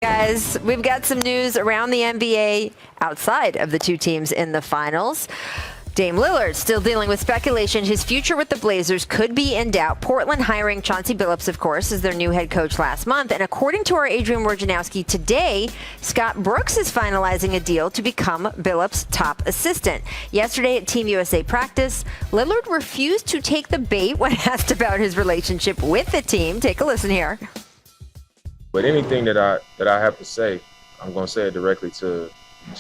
Guys, we've got some news around the NBA outside of the two teams in the finals. Dame Lillard still dealing with speculation. His future with the Blazers could be in doubt. Portland hiring Chauncey Billups, of course, as their new head coach last month. And according to our Adrian Wojnarowski today, Scott Brooks is finalizing a deal to become Billups' top assistant. Yesterday at Team USA practice, Lillard refused to take the bait when asked about his relationship with the team. Take a listen here. But anything that I have to say, I'm going to say it directly to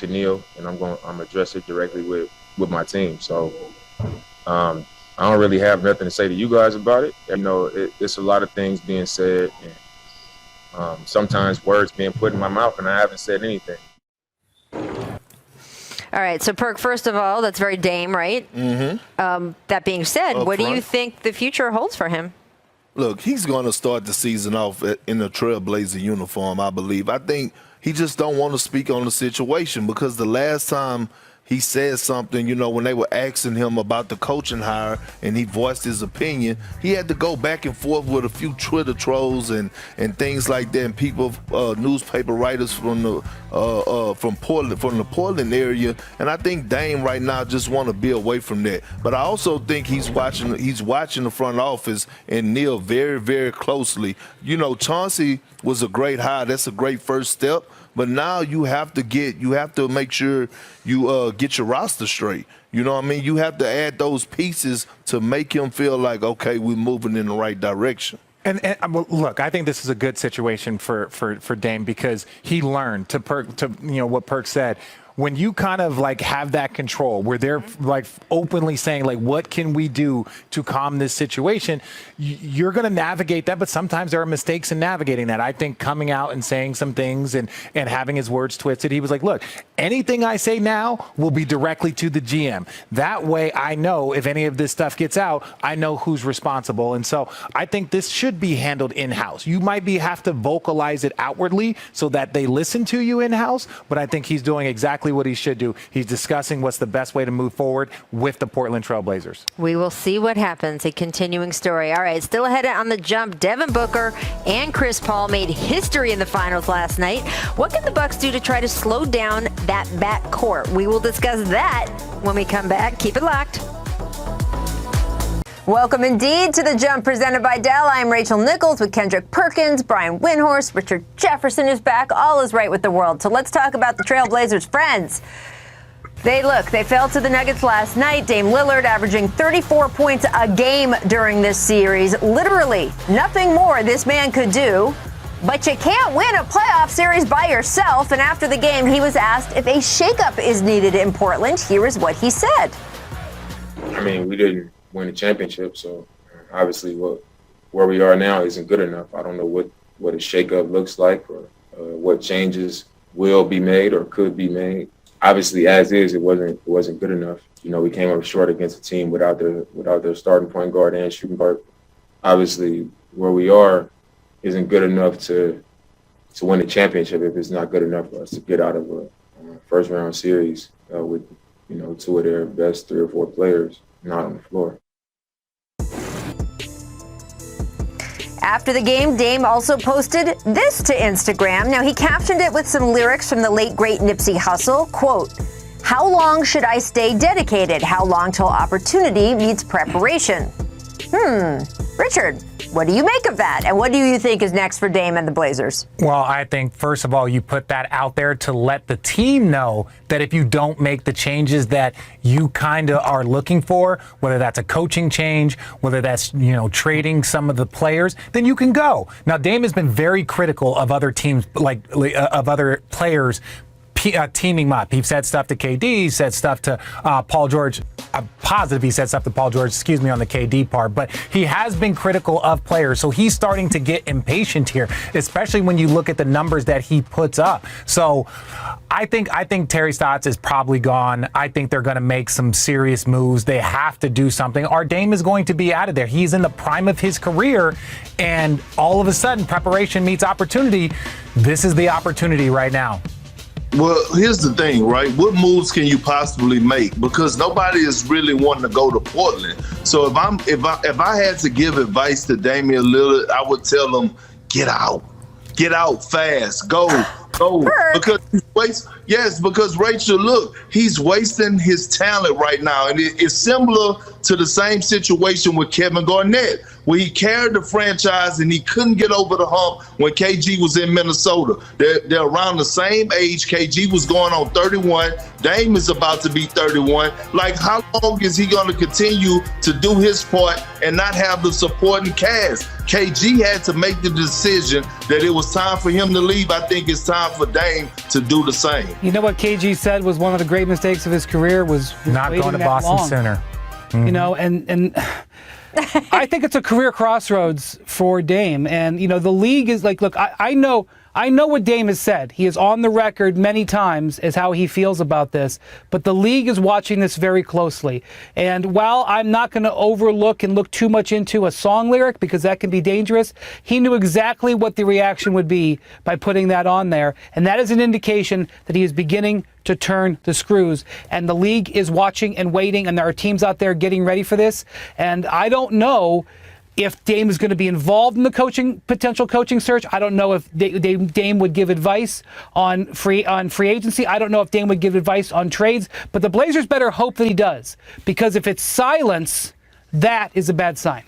Neil, and I'm going to address it directly with my team. So I don't really have nothing to say to you guys about it. You know, it's a lot of things being said, and sometimes words being put in my mouth, and I haven't said anything. All right, so Perk, first of all, that's very Dame, right? Mm-hmm. That being said, what do you think the future holds for him? Look, he's going to start the season off in a Trailblazer uniform, I believe. I think he just don't want to speak on the situation because the last time he said something, you know, when they were asking him about the coaching hire and he voiced his opinion, he had to go back and forth with a few Twitter trolls and things like that, and people, newspaper writers from the Portland area. And I think Dame right now just want to be away from that. But I also think he's watching the front office and Neil very, very closely. You know, Chauncey was a great hire. That's a great first step. But now you have to make sure you get your roster straight. You know what I mean? You have to add those pieces to make him feel like, okay, we're moving in the right direction. And look, I think this is a good situation for Dame because he learned to what Perk said. When you kind of like have that control where they're like openly saying like, what can we do to calm this situation? You're going to navigate that, but sometimes there are mistakes in navigating that. I think coming out and saying some things and having his words twisted, he was like, look, anything I say now will be directly to the GM. That way I know if any of this stuff gets out, I know who's responsible. And so I think this should be handled in-house. You might have to vocalize it outwardly so that they listen to you in-house, but I think he's doing exactly what he should do. He's discussing what's the best way to move forward with the Portland Trail Blazers. We will see what happens. A continuing story. All right, still ahead on the jump. Devin Booker and Chris Paul made history in the finals last night. What can the Bucks do to try to slow down that backcourt? We will discuss that when we come back. Keep it locked. Welcome indeed to The Jump presented by Dell. I'm Rachel Nichols with Kendrick Perkins, Brian Windhorst, Richard Jefferson is back. All is right with the world. So let's talk about the Trailblazers' friends. They fell to the Nuggets last night. Dame Lillard averaging 34 points a game during this series. Literally nothing more this man could do. But you can't win a playoff series by yourself. And after the game, he was asked if a shakeup is needed in Portland. Here is what he said. I mean, we didn't win a championship, so obviously where we are now isn't good enough. I don't know what a shakeup looks like or what changes will be made or could be made. Obviously, as is, it wasn't good enough. You know, we came up short against a team without their starting point guard and shooting guard. Obviously, where we are isn't good enough to win a championship if it's not good enough for us to get out of a first round series with, you know, two of their best 3 or 4 players not on the floor. After the game, Dame also posted this to Instagram. Now, he captioned it with some lyrics from the late, great Nipsey Hussle. Quote, "How long should I stay dedicated? How long till opportunity meets preparation?" Richard, what do you make of that? And what do you think is next for Dame and the Blazers? Well, I think, first of all, you put that out there to let the team know that if you don't make the changes that you kind of are looking for, whether that's a coaching change, whether that's, you know, trading some of the players, then you can go. Now, Dame has been very critical of other teams, of other players teaming up. He said stuff to KD, he said stuff to Paul George. I'm positive he said stuff to Paul George, on the KD part, but he has been critical of players. So he's starting to get impatient here, especially when you look at the numbers that he puts up. So I think Terry Stotts is probably gone. I think they're going to make some serious moves. They have to do something. Our Dame is going to be out of there. He's in the prime of his career, and all of a sudden, preparation meets opportunity. This is the opportunity right now. Well, here's the thing, right? What moves can you possibly make? Because nobody is really wanting to go to Portland. So if I had to give advice to Damian Lillard, I would tell him, get out. get out fast, go. Because Rachel, look, he's wasting his talent right now. And it's similar to the same situation with Kevin Garnett, where he carried the franchise and he couldn't get over the hump when KG was in Minnesota. They're around the same age. KG was going on 31. Dame is about to be 31. Like, how long is he going to continue to do his part and not have the supporting cast? KG had to make the decision that it was time for him to leave. I think it's time for Dame to do the same. You know what KG said was one of the great mistakes of his career was not going to Boston sooner. You know, and I think it's a career crossroads for Dame. And, you know, the league is like, look, I know what Dame has said. He is on the record many times as how he feels about this, but the league is watching this very closely. And while I'm not going to overlook and look too much into a song lyric because that can be dangerous, he knew exactly what the reaction would be by putting that on there. And that is an indication that he is beginning to turn the screws. And the league is watching and waiting, and there are teams out there getting ready for this. And I don't know if Dame is going to be involved in the potential coaching search. I don't know if Dame would give advice on free agency. I don't know if Dame would give advice on trades. But the Blazers better hope that he does, because if it's silence, that is a bad sign.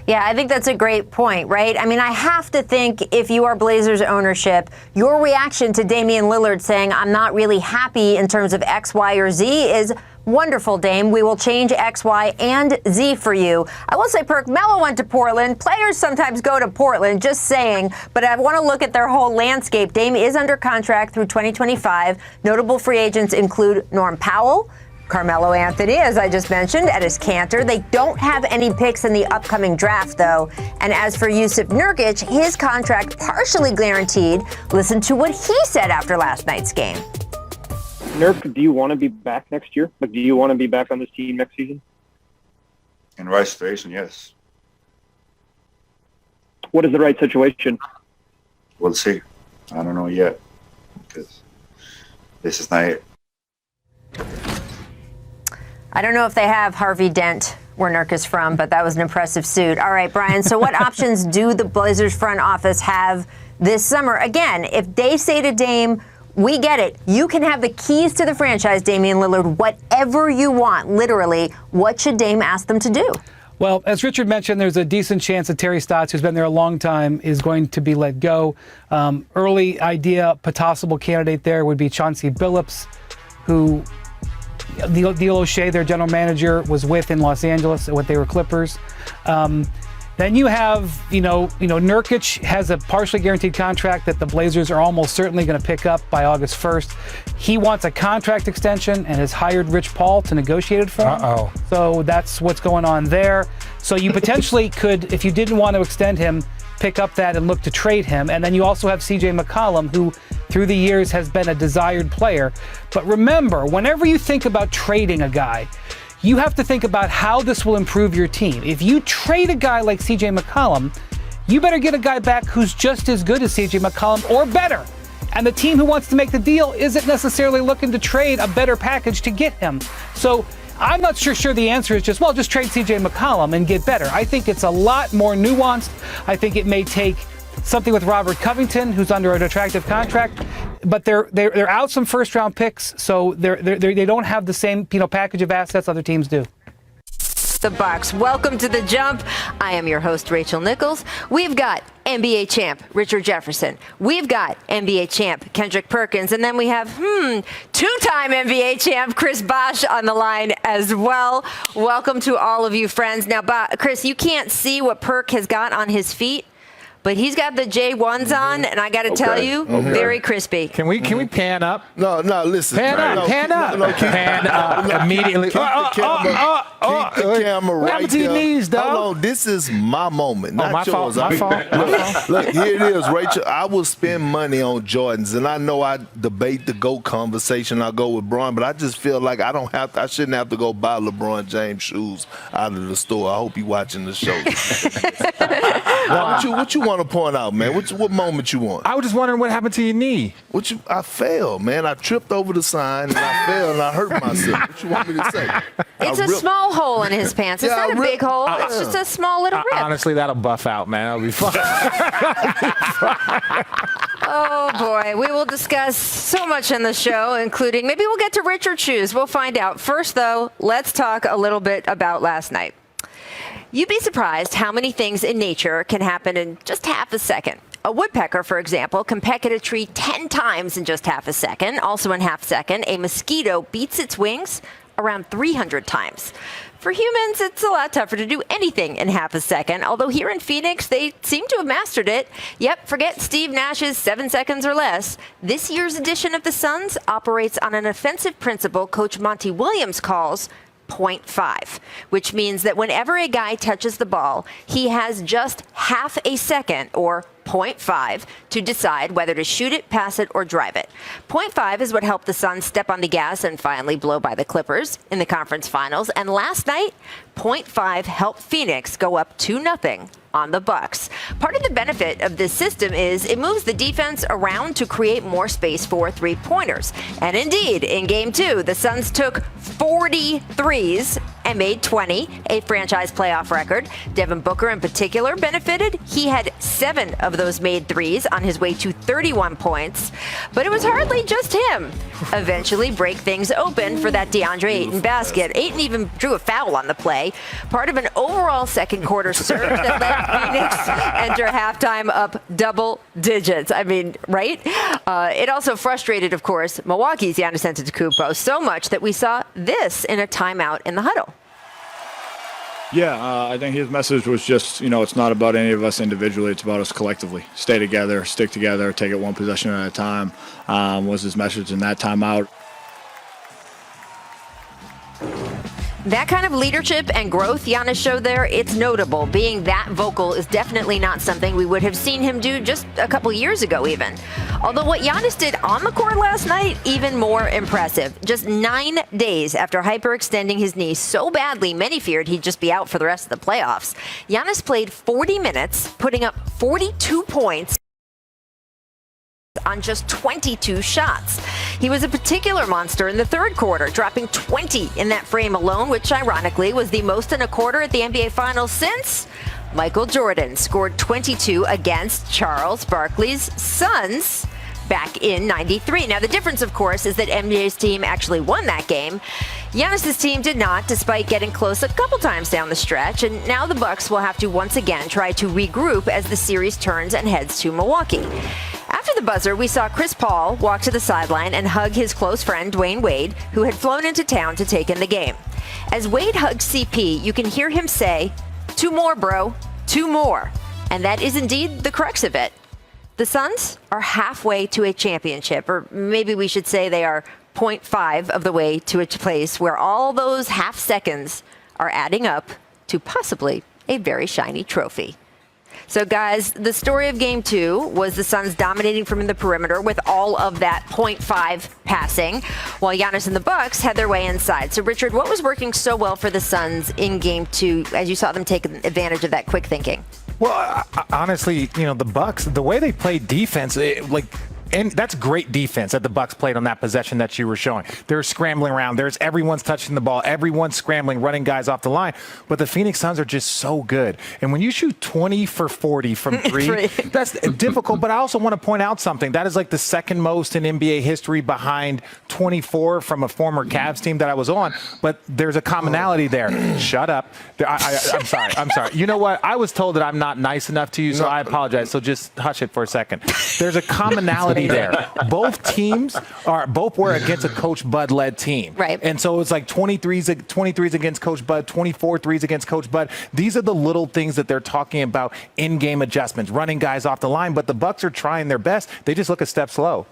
Yeah, I think that's a great point, right? I mean, I have to think if you are Blazers ownership, your reaction to Damian Lillard saying, I'm not really happy in terms of X, Y, or Z is wonderful, Dame. We will change X, Y, and Z for you. I will say, Perk, Melo went to Portland. Players sometimes go to Portland, just saying. But I want to look at their whole landscape. Dame is under contract through 2025. Notable free agents include Norm Powell, Carmelo Anthony, as I just mentioned, at his Cantor. They don't have any picks in the upcoming draft, though. And as for Jusuf Nurkic, his contract partially guaranteed. Listen to what he said after last night's game. Nurk, do you want to be back next year? Like, do you want to be back on this team next season? In the right situation, yes. What is the right situation? We'll see. I don't know yet, because this is not it. I don't know if they have Harvey Dent, where Nurk is from, but that was an impressive suit. All right, Brian, so what options do the Blazers front office have this summer? Again, if they say to Dame, we get it, you can have the keys to the franchise, Damian Lillard, whatever you want, literally, what should Dame ask them to do? Well, as Richard mentioned, there's a decent chance that Terry Stotts, who's been there a long time, is going to be let go. Early idea, possible candidate there would be Chauncey Billups, who Neil O'Shea, their general manager, was with in Los Angeles when they were Clippers. Then you have, Nurkic has a partially guaranteed contract that the Blazers are almost certainly going to pick up by August 1st. He wants a contract extension and has hired Rich Paul to negotiate it for him. So that's what's going on there. So you potentially could, if you didn't want to extend him, pick up that and look to trade him. And then you also have CJ McCollum, who through the years has been a desired player. But remember, whenever you think about trading a guy, you have to think about how this will improve your team. If you trade a guy like CJ McCollum, you better get a guy back who's just as good as CJ McCollum or better. And the team who wants to make the deal isn't necessarily looking to trade a better package to get him. So I'm not sure the answer is just trade CJ McCollum and get better. I think it's a lot more nuanced. I think it may take something with Robert Covington, who's under an attractive contract, but they're out some first-round picks, so they don't have the same package of assets other teams do. The Bucks. Welcome to The Jump. I am your host, Rachel Nichols. We've got NBA champ Richard Jefferson. We've got NBA champ Kendrick Perkins. And then we have, two-time NBA champ Chris Bosh on the line as well. Welcome to all of you friends. Now, Chris, you can't see what Perk has got on his feet, but he's got the J1s on, and I got to tell you, very crispy. Can we pan up? No, listen. Pan up immediately. Keep the camera right there. To your knees, dog? Hold on, this is my moment, not yours. My fault. Look, here it is, Rachel. I will spend money on Jordans, and I know I debate the GOAT conversation. I go with Bron, but I just feel like I shouldn't have to go buy LeBron James shoes out of the store. I hope you're watching the show. What you want want to point out, man? What moment you want? I was just wondering what happened to your knee. I fell, man. I tripped over the sign and I fell and I hurt myself. What you want me to say? It's a small hole in his pants. It's not a big hole. It's just a small little rip. Honestly, that'll buff out, man. That'll be fun. Oh, boy. We will discuss so much in the show, including maybe we'll get to Richard Shoes. We'll find out. First, though, let's talk a little bit about last night. You'd be surprised how many things in nature can happen in just half a second. A woodpecker, for example, can peck at a tree 10 times in just half a second. Also in half a second, a mosquito beats its wings around 300 times. For humans, it's a lot tougher to do anything in half a second, although here in Phoenix, they seem to have mastered it. Yep, forget Steve Nash's 7 seconds or less. This year's edition of the Suns operates on an offensive principle Coach Monty Williams calls 0.5, which means that whenever a guy touches the ball, he has just half a second, or 0.5, to decide whether to shoot it, pass it, or drive it. 0.5 is what helped the Suns step on the gas and finally blow by the Clippers in the conference finals. And last night, 0.5 helped Phoenix go up 2-0 on the Bucks. Part of the benefit of this system is it moves the defense around to create more space for three-pointers. And indeed, in Game 2, the Suns took 40 threes and made 20, a franchise playoff record. Devin Booker in particular benefited. He had 7 of those made threes on his way to 31 points. But it was hardly just him. Eventually break things open for that DeAndre Ayton basket. Ayton even drew a foul on the play, part of an overall second quarter surge that led Phoenix enter halftime up double digits. I mean, right? It also frustrated, of course, Milwaukee's Giannis Antetokounmpo so much that we saw this in a timeout in the huddle. Yeah, I think his message was just, it's not about any of us individually. It's about us collectively. Stay together, stick together, take it one possession at a time, was his message in that timeout. That kind of leadership and growth Giannis showed there, it's notable. Being that vocal is definitely not something we would have seen him do just a couple years ago even. Although what Giannis did on the court last night, even more impressive. Just 9 days after hyperextending his knee so badly, many feared he'd just be out for the rest of the playoffs. Giannis played 40 minutes, putting up 42 points on just 22 shots. He was a particular monster in the third quarter, dropping 20 in that frame alone, which ironically was the most in a quarter at the NBA Finals since Michael Jordan scored 22 against Charles Barkley's Suns back in '93. Now, the difference, of course, is that MJ's team actually won that game. Giannis's team did not, despite getting close a couple times down the stretch, and now the Bucks will have to once again try to regroup as the series turns and heads to Milwaukee. After the buzzer, we saw Chris Paul walk to the sideline and hug his close friend Dwayne Wade, who had flown into town to take in the game. As Wade hugs CP, you can hear him say, "2 more, bro, 2 more." And that is indeed the crux of it. The Suns are halfway to a championship, or maybe we should say they are 0.5 of the way to a place where all those half seconds are adding up to possibly a very shiny trophy. So, guys, the story of Game 2 was the Suns dominating from the perimeter with all of that 0.5 passing, while Giannis and the Bucks had their way inside. So, Richard, what was working so well for the Suns in Game 2 as you saw them take advantage of that quick thinking? Well, honestly, the Bucks, the way they played defense, and that's great defense that the Bucks played on that possession that you were showing. They're scrambling around. Everyone's touching the ball. Everyone's scrambling, running guys off the line. But the Phoenix Suns are just so good. And when you shoot 20 for 40 from three, that's difficult. But I also want to point out something. That is like the second most in NBA history behind 24 from a former Cavs team that I was on. But there's a commonality there. Shut up. I'm sorry. I'm sorry. You know what? I was told that I'm not nice enough to you, so I apologize. So just hush it for a second. There's a commonality there. Both teams were against a Coach Bud-led team. Right. And so it's like 23s against Coach Bud, 24 threes against Coach Bud. These are the little things that they're talking about, in-game adjustments, running guys off the line. But the Bucks are trying their best. They just look a step slow.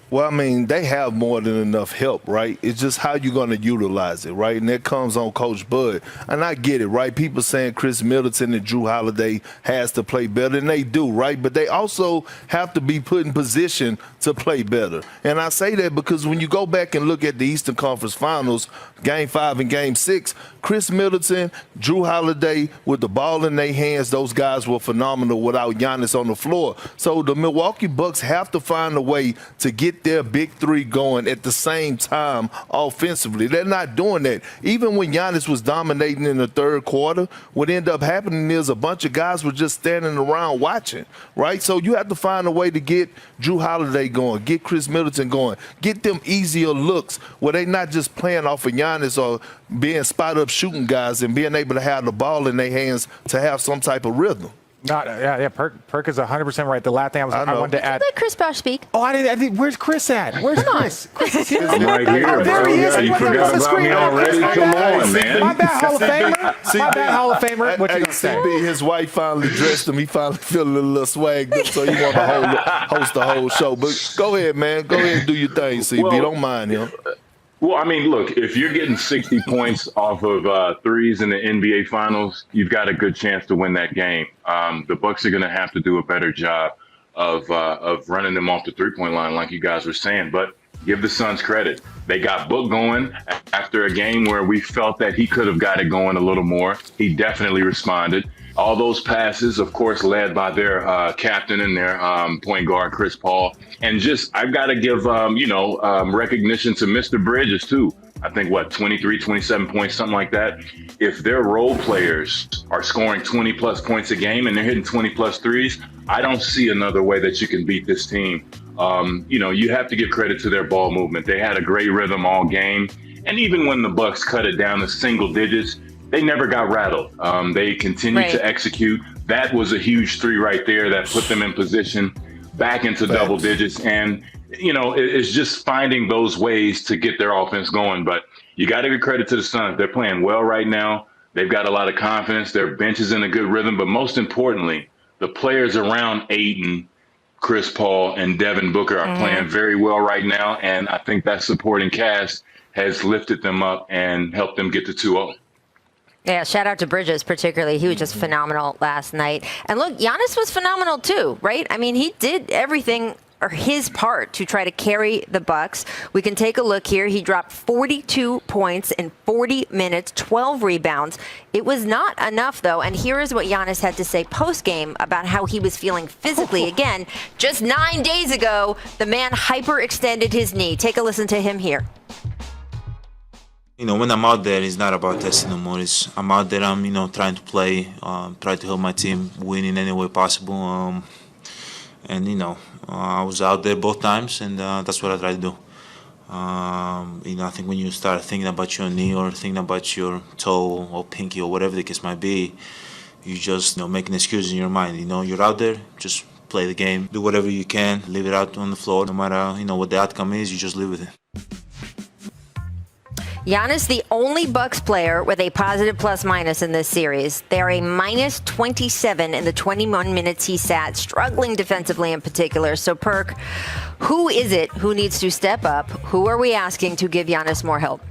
Well, I mean, they have more than enough help, right? It's just how you're going to utilize it, right? And that comes on Coach Bud. And I get it, right? People saying Chris Middleton and Drew Holiday has to play better, and they do, right? But they also have to be put in position to play better. And I say that because when you go back and look at the Eastern Conference Finals, Game 5 and Game 6, Chris Middleton, Drew Holiday, with the ball in their hands, those guys were phenomenal without Giannis on the floor. So the Milwaukee Bucks have to find a way to get their big three going at the same time offensively. They're not doing that. Even when Giannis was dominating in the third quarter, what ended up happening is a bunch of guys were just standing around watching, right? So you have to find a way to get Drew Holiday going, get Chris Middleton going, get them easier looks where they not just playing off of Giannis or being spot-up shooting guys and being able to have the ball in their hands to have some type of rhythm. Yeah, Perk is 100% right. The last thing I wanted to add. Let Chris Bosh speak. Oh, I didn't. Where's Chris at? Where's Chris? Chris is here. I'm right here, Oh, there bro. he is. Yeah, you Right there. forgot What's the about me screen? already? My Come bad. on, man. My bad, Hall of Famer. My bad, Hall of Famer. What you gonna say? CP, his wife finally dressed him. He finally feeling a little swagged up, so he want to host the whole show. But go ahead, man. Go ahead and do your thing, CP. Well, Don't mind him. Well, I mean, look, if you're getting 60 points off of threes in the NBA Finals, you've got a good chance to win that game. The Bucks are going to have to do a better job of running them off the three-point line, like you guys were saying. But give the Suns credit. They got Book going after a game where we felt that he could have got it going a little more. He definitely responded. All those passes, of course, led by their captain and their point guard, Chris Paul. And just, I've got to give, recognition to Mr. Bridges, too. I think, 23, 27 points, something like that. If their role players are scoring 20-plus points a game and they're hitting 20-plus threes, I don't see another way that you can beat this team. You have to give credit to their ball movement. They had a great rhythm all game. And even when the Bucks cut it down to single digits, they never got rattled. They continued to execute. That was a huge three right there that put them in position back into double digits. And, it's just finding those ways to get their offense going. But you got to give credit to the Suns. They're playing well right now. They've got a lot of confidence. Their bench is in a good rhythm. But most importantly, the players around Ayton, Chris Paul, and Devin Booker are playing very well right now. And I think that supporting cast has lifted them up and helped them get to 2-0. Yeah, shout out to Bridges particularly. He was just phenomenal last night. And look, Giannis was phenomenal too, right? I mean, he did everything or his part to try to carry the Bucks. We can take a look here. He dropped 42 points in 40 minutes, 12 rebounds. It was not enough, though. And here is what Giannis had to say post-game about how he was feeling physically. Again, just 9 days ago, the man hyperextended his knee. Take a listen to him here. When I'm out there, it's not about testing no more. I'm out there, I'm, trying to play, try to help my team win in any way possible. I was out there both times, and that's what I try to do. I think when you start thinking about your knee or thinking about your toe or pinky or whatever the case might be, you just, make an excuse in your mind. You're out there, just play the game, do whatever you can, leave it out on the floor. No matter, what the outcome is, you just live with it. Giannis, the only Bucks player with a positive plus-minus in this series. They're a minus 27 in the 21 minutes he sat, struggling defensively in particular. So, Perk, who is it who needs to step up? Who are we asking to give Giannis more help?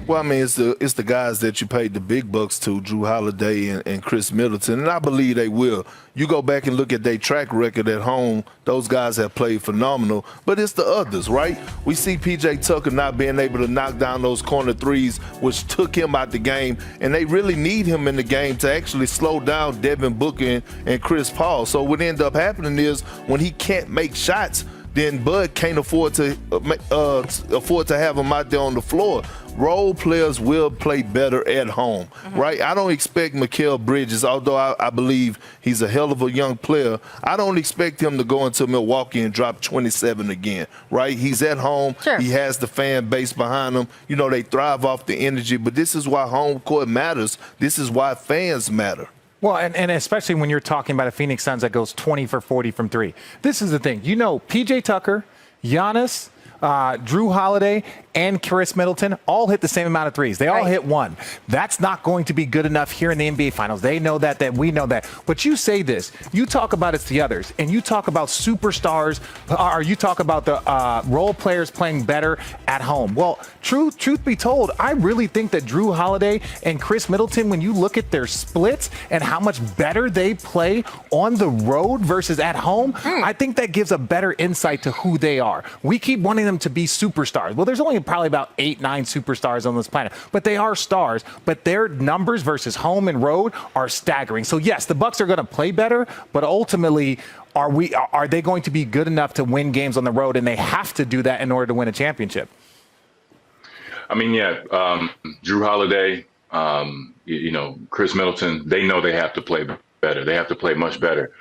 Well, I mean, it's the guys that you paid the big bucks to, Drew Holiday and Chris Middleton, and I believe they will. You go back and look at their track record at home, those guys have played phenomenal, but it's the others, right? We see P.J. Tucker not being able to knock down those corner threes, which took him out the game, and they really need him in the game to actually slow down Devin Booker and Chris Paul. So what ended up happening is when he can't make shots, then Bud can't afford to have him out there on the floor. Role players will play better at home, right? I don't expect Mikal Bridges, although I believe he's a hell of a young player, I don't expect him to go into Milwaukee and drop 27 again, right? He's at home. Sure. He has the fan base behind him. They thrive off the energy, but this is why home court matters. This is why fans matter. Well, and especially when you're talking about a Phoenix Suns that goes 20 for 40 from three. This is the thing. P.J. Tucker, Giannis, Drew Holiday, and Chris Middleton all hit the same amount of threes. They all hit one. That's not going to be good enough here in the NBA Finals. They know that we know that. But you say this, you talk about it's the others, and you talk about superstars, or you talk about the role players playing better at home. Well, truth be told, I really think that Drew Holiday and Chris Middleton, when you look at their splits and how much better they play on the road versus at home, I think that gives a better insight to who they are. We keep wanting them to be superstars. Well, there's only probably about 8-9 superstars on this planet, but they are stars. But their numbers versus home and road are staggering. So yes, the Bucks are going to play better, but ultimately, are they going to be good enough to win games on the road? And they have to do that in order to win a championship. I mean, Drew Holiday, Chris Middleton, they know they have to play better. They have to play much better.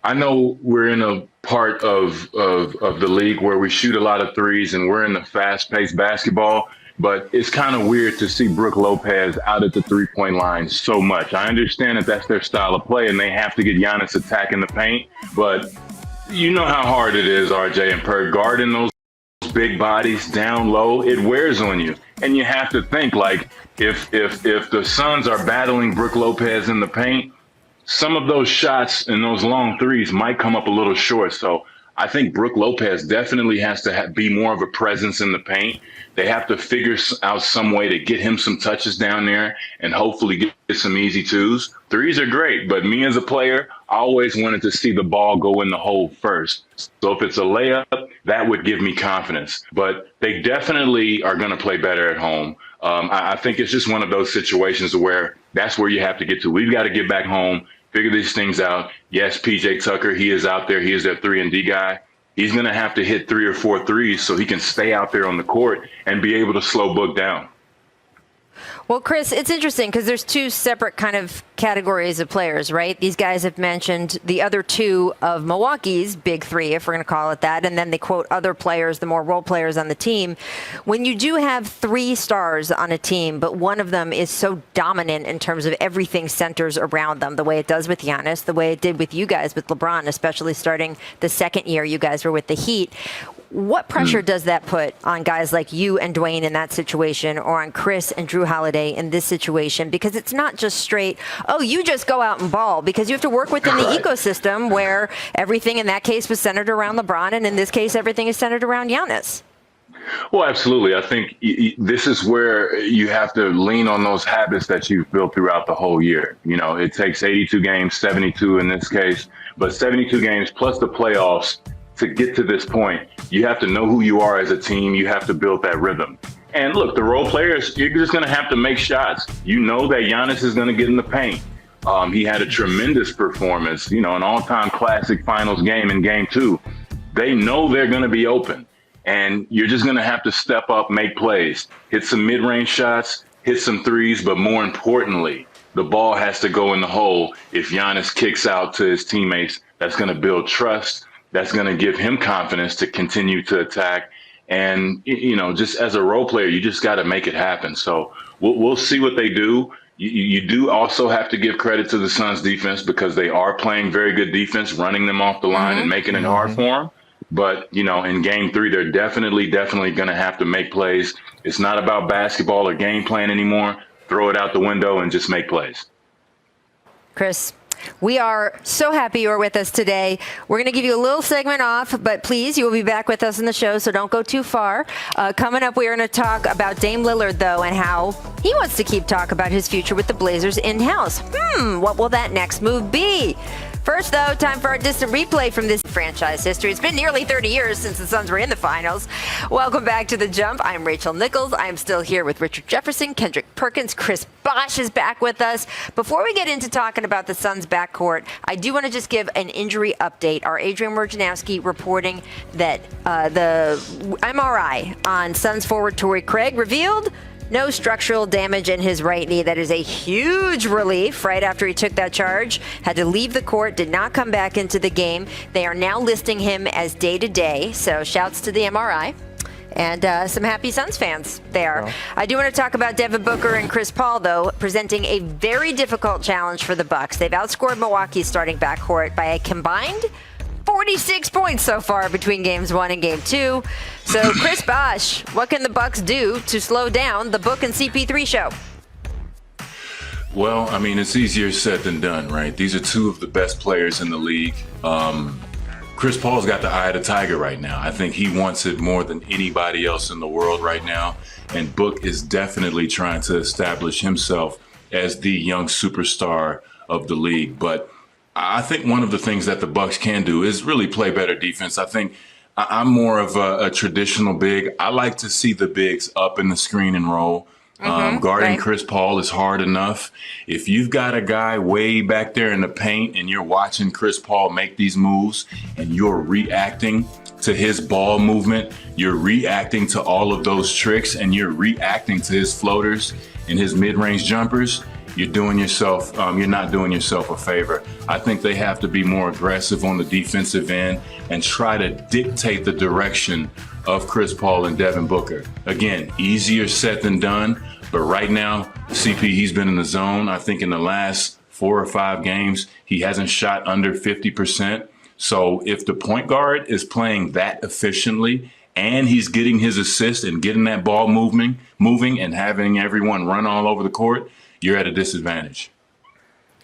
I know we're in a part of the league where we shoot a lot of threes and we're in the fast-paced basketball, but it's kind of weird to see Brook Lopez out at the three-point line so much. I understand that that's their style of play and they have to get Giannis attacking the paint, but you know how hard it is, RJ and Per, guarding those big bodies down low. It wears on you. And you have to think, like, if the Suns are battling Brook Lopez in the paint, some of those shots and those long threes might come up a little short. So I think Brook Lopez definitely has to be more of a presence in the paint. They have to figure out some way to get him some touches down there and hopefully get some easy twos. Threes are great, but me as a player, I always wanted to see the ball go in the hole first. So if it's a layup, that would give me confidence. But they definitely are going to play better at home. I think it's just one of those situations where that's where you have to get to. We've got to get back home, figure these things out. Yes, PJ Tucker, he is out there. He is that 3-and-D guy. He's going to have to hit 3 or 4 threes so he can stay out there on the court and be able to slow Book down. Well, Chris, it's interesting because there's two separate kind of categories of players, right? These guys have mentioned the other two of Milwaukee's big three, if we're going to call it that, and then they quote other players, the more role players on the team. When you do have 3 stars on a team, but one of them is so dominant in terms of everything centers around them, the way it does with Giannis, the way it did with you guys, with LeBron, especially starting the second year you guys were with the Heat. What pressure does that put on guys like you and Dwayne in that situation, or on Chris and Drew Holiday in this situation? Because it's not just straight, oh, you just go out and ball, because you have to work within the ecosystem where everything in that case was centered around LeBron, and in this case, everything is centered around Giannis. Well, absolutely. I think this is where you have to lean on those habits that you've built throughout the whole year. You know, it takes 82 games, 72 in this case, but 72 games plus the playoffs to get to this point. You have to know who you are as a team. You have to build that rhythm. And look, the role players, you're just going to have to make shots. You know that Giannis is going to get in the paint. He had a tremendous performance, an all-time classic finals game in game 2. They know they're going to be open. And you're just going to have to step up, make plays, hit some mid-range shots, hit some threes, but more importantly, the ball has to go in the hole. If Giannis kicks out to his teammates, that's going to build trust. That's going to give him confidence to continue to attack. And, just as a role player, you just got to make it happen. So we'll see what they do. You do also have to give credit to the Suns defense because they are playing very good defense, running them off the line and making it hard for them. But, in game 3, they're definitely going to have to make plays. It's not about basketball or game plan anymore. Throw it out the window and just make plays. Chris, we are so happy you're with us today. We're going to give you a little segment off, but please, you will be back with us in the show, so don't go too far. Coming up, we're going to talk about Dame Lillard, though, and how he wants to keep talk about his future with the Blazers in-house. What will that next move be? First, though, time for our distant replay from this franchise history. It's been nearly 30 years since the Suns were in the finals. Welcome back to The Jump. I'm Rachel Nichols. I'm still here with Richard Jefferson, Kendrick Perkins. Chris Bosh is back with us. Before we get into talking about the Suns backcourt, I do want to just give an injury update. Our Adrian Wojnarowski reporting that the MRI on Suns forward Torrey Craig revealed no structural damage in his right knee. That is a huge relief right after he took that charge. Had to leave the court, did not come back into the game. They are now listing him as day-to-day, so shouts to the MRI. And some happy Suns fans there. Oh. I do want to talk about Devin Booker and Chris Paul, though, presenting a very difficult challenge for the Bucks. They've outscored Milwaukee's starting backcourt by a combined 46 points so far between games 1 and game 2. So, Chris Bosh, what can the Bucks do to slow down the Book and CP3 show? Well, I mean, it's easier said than done, right? These are two of the best players in the league. Chris Paul's got the eye of the tiger right now. I think he wants it more than anybody else in the world right now. And Book is definitely trying to establish himself as the young superstar of the league. But I think one of the things that the Bucks can do is really play better defense. I think I'm more of a traditional big. I like to see the bigs up in the screen and roll. Guarding right. Chris Paul is hard enough. If you've got a guy way back there in the paint and you're watching Chris Paul make these moves and you're reacting to his ball movement, you're reacting to all of those tricks, and you're reacting to his floaters and his mid-range jumpers, you're not doing yourself a favor. I think they have to be more aggressive on the defensive end and try to dictate the direction of Chris Paul and Devin Booker. Again, easier said than done, but right now, CP, he's been in the zone. I think in the last 4 or 5 games, he hasn't shot under 50%. So if the point guard is playing that efficiently and he's getting his assist and getting that ball moving and having everyone run all over the court, you're at a disadvantage.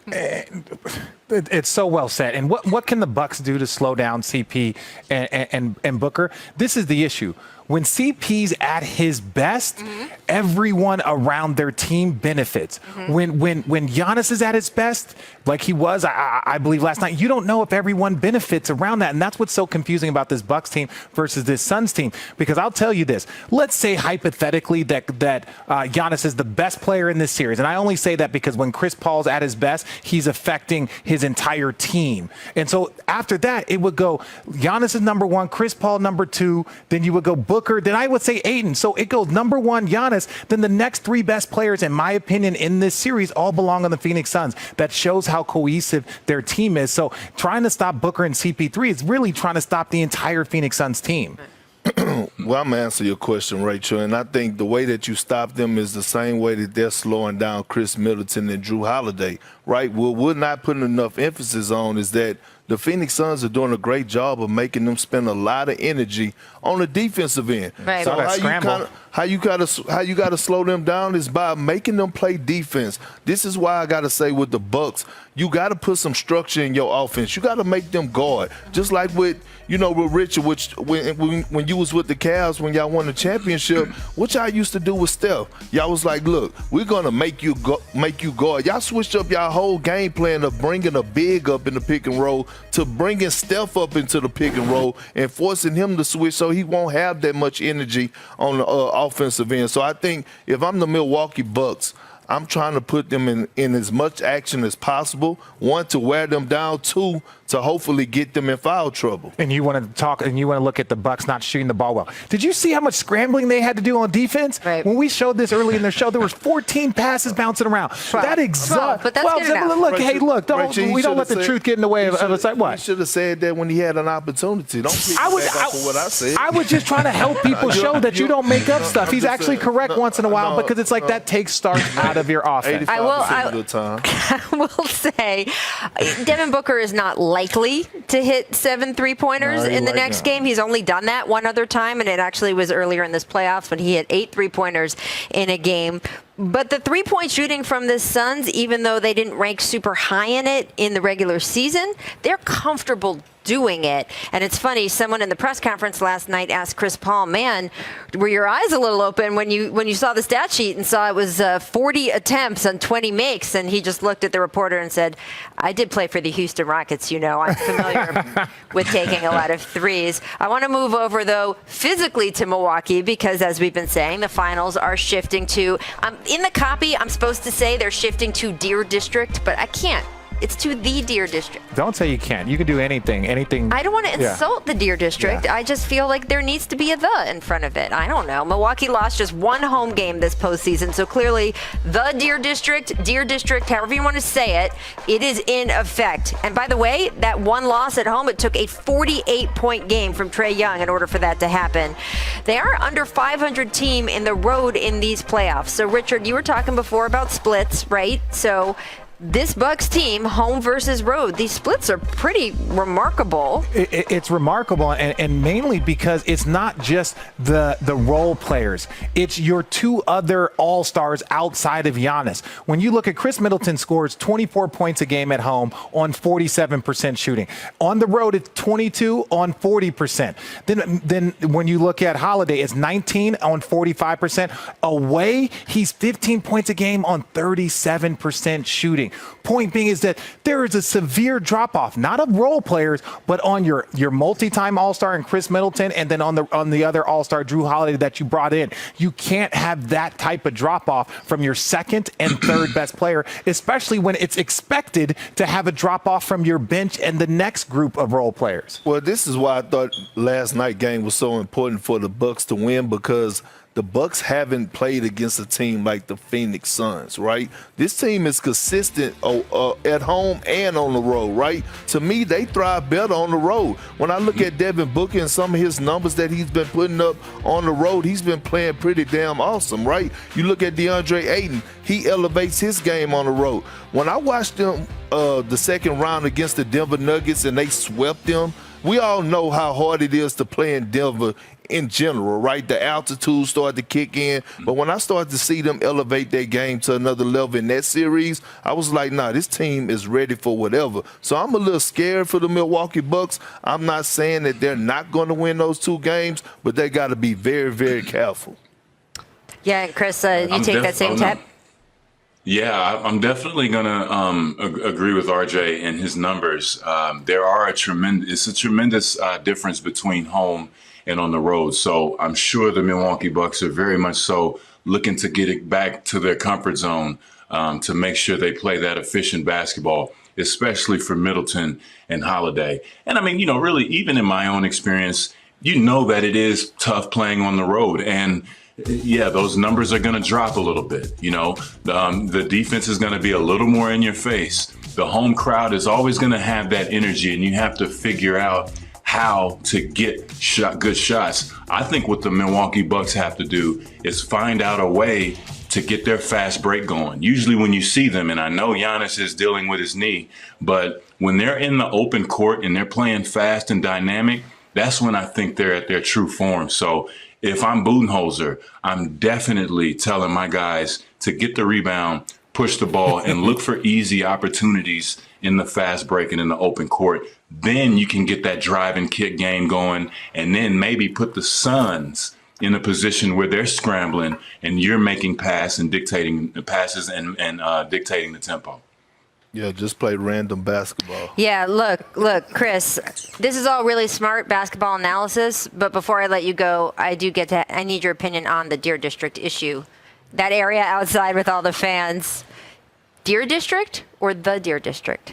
It's so well said. And what can the Bucks do to slow down CP and Booker? This is the issue. When CP's at his best, everyone around their team benefits. When Giannis is at his best, like he was, I believe last night, you don't know if everyone benefits around that. And that's what's so confusing about this Bucks team versus this Suns team. Because I'll tell you this, let's say hypothetically that Giannis is the best player in this series. And I only say that because when Chris Paul's at his best, he's affecting his entire team. And so after that, it would go Giannis is number 1, Chris Paul number 2, then you would go Booker, then I would say Ayton. So it goes number 1 Giannis, then the next 3 best players, in my opinion, in this series all belong on the Phoenix Suns. That shows how cohesive their team is. So trying to stop Booker and CP3 is really trying to stop the entire Phoenix Suns team. Well, I'm going to answer your question, Rachel, and I think the way that you stop them is the same way that they're slowing down Chris Middleton and Drew Holiday, right? What we're not putting enough emphasis on is that the Phoenix Suns are doing a great job of making them spend a lot of energy on the defensive end. Right. So how you gotta slow them down is by making them play defense. This is why I gotta say with the Bucks, you gotta put some structure in your offense. You gotta make them guard, just like with Richard, which when you was with the Cavs when y'all won the championship, what y'all used to do with Steph, y'all was like, look, we're gonna make you guard. Y'all switched up y'all whole game plan of bringing a big up in the pick and roll to bringing Steph up into the pick and roll and forcing him to switch so he won't have that much energy on the offensive end. So I think if I'm the Milwaukee Bucks, I'm trying to put them in as much action as possible. 1, to wear them down. 2, to hopefully get them in foul trouble. And you want to look at the Bucks not shooting the ball well. Did you see how much scrambling they had to do on defense? Right. When we showed this early in their show, there was 14 passes bouncing around. 12. That exhausts. But that's good enough. Look, Rachel, hey, look, Rachel, we don't let the truth get in the way of us. Like what? He should have said that when he had an opportunity. Don't pick back off of what I said. I was just trying to help people show that you don't make up stuff. He's actually correct once in a while because it's like that takes starch out of your offense. I will say, Devin Booker is not likely to hit 7 3-pointers in the next game. He's only done that one other time, and it actually was earlier in this playoffs when he hit 8 3-pointers in a game. But the 3-point shooting from the Suns, even though they didn't rank super high in it in the regular season, they're comfortable doing it. And it's funny, someone in the press conference last night asked Chris Paul, man, were your eyes a little open when you saw the stat sheet and saw it was 40 attempts on 20 makes? And he just looked at the reporter and said, I did play for the Houston Rockets, I'm familiar with taking a lot of threes. I want to move over, though, physically to Milwaukee because, as we've been saying, the finals are shifting to, in the copy, I'm supposed to say they're shifting to Deer District, but I can't. It's to the Deer District. Don't say you can't. You can do anything. I don't want to insult the Deer District. Yeah. I just feel like there needs to be a "the" in front of it. I don't know. Milwaukee lost just 1 home game this postseason, so clearly the Deer District, however you want to say it, it is in effect. And by the way, that 1 loss at home, it took a 48-point game from Trae Young in order for that to happen. They are under 500 team in the road in these playoffs. So, Richard, you were talking before about splits, right? So this Bucks team, home versus road, these splits are pretty remarkable. It's remarkable, and mainly because it's not just the role players. It's your two other all-stars outside of Giannis. When you look at Chris Middleton scores 24 points a game at home on 47% shooting. On the road, it's 22 on 40%. Then when you look at Holiday, it's 19 on 45%. Away, he's 15 points a game on 37% shooting. Point being is that there is a severe drop-off, not of role players, but on your multi-time all-star and Chris Middleton, and then on the other all-star Drew Holiday that you brought in. You can't have that type of drop-off from your second and third best player, especially when it's expected to have a drop-off from your bench and the next group of role players. Well, this is why I thought last night's game was so important for the Bucks to win, because the Bucks haven't played against a team like the Phoenix Suns, right? This team is consistent at home and on the road, right? To me, they thrive better on the road. When I look at Devin Booker and some of his numbers that he's been putting up on the road, he's been playing pretty damn awesome, right? You look at DeAndre Ayton, he elevates his game on the road. When I watched them the second round against the Denver Nuggets and they swept them, we all know how hard it is to play in Denver in general, right? The altitude started to kick in. But when I started to see them elevate their game to another level in that series, I was like, nah, this team is ready for whatever. So I'm a little scared for the Milwaukee Bucks. I'm not saying that they're not going to win those two games, but they got to be very, very careful. Yeah, Chris, you take that same tip? Yeah, I'm definitely going to agree with RJ and his numbers. There are a tremendous difference between home and on the road. So I'm sure the Milwaukee Bucks are very much so looking to get it back to their comfort zone, to make sure they play that efficient basketball, especially for Middleton and Holiday. And I mean, really, even in my own experience, that it is tough playing on the road. And yeah, those numbers are going to drop a little bit. The defense is going to be a little more in your face. The home crowd is always going to have that energy, and you have to figure out how to get good shots. I think what the Milwaukee Bucks have to do is find out a way to get their fast break going. Usually when you see them, and I know Giannis is dealing with his knee, but when they're in the open court and they're playing fast and dynamic, that's when I think they're at their true form. So if I'm Budenholzer, I'm definitely telling my guys to get the rebound, push the ball, and look for easy opportunities in the fast break and in the open court. Then you can get that drive and kick game going, and then maybe put the Suns in a position where they're scrambling and you're making passes and dictating the passes and dictating the tempo. Yeah, just play random basketball. Yeah, look, Chris, this is all really smart basketball analysis, but before I let you go, I need your opinion on the Deer District issue. That area outside with all the fans, Deer District or the Deer District?